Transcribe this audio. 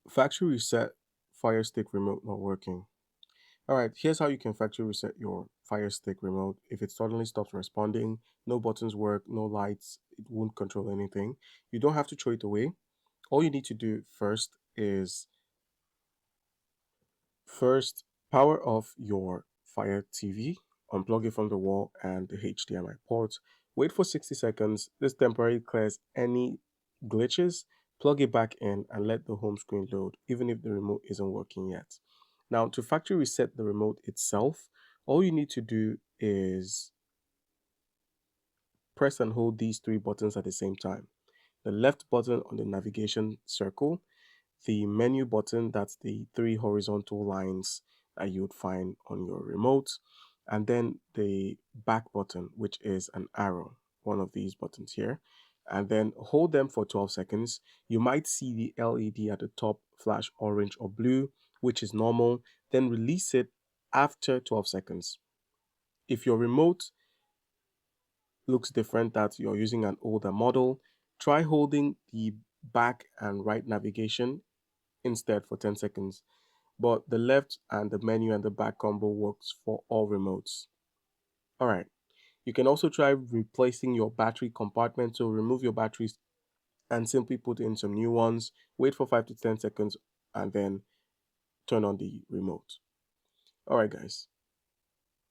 Factory reset Firestick remote not working. Alright, here's how you can factory reset your Firestick remote. If it suddenly stops responding, no buttons work, no lights, it won't control anything. You don't have to throw it away. All you need to do first power off your Fire TV, unplug it from the wall and the HDMI port. Wait for 60 seconds. This temporarily clears any glitches. Plug it back in and let the home screen load, even if the remote isn't working yet. Now, to factory reset the remote itself, all you need to do is press and hold these three buttons at the same time. The left button on the navigation circle, the menu button, that's the three horizontal lines that you would find on your remote, and then the back button, which is an arrow, one of these buttons here, and then hold them for 12 seconds. You might see the LED at the top flash orange or blue, which is normal. Then release it after 12 seconds. If your remote looks different, that you're using an older model, try holding the back and right navigation instead for 10 seconds. But the left and the menu and the back combo works for all remotes. All right. You can also try replacing your battery compartment. So remove your batteries and simply put in some new ones. Wait for 5 to 10 seconds and then turn on the remote. All right, guys.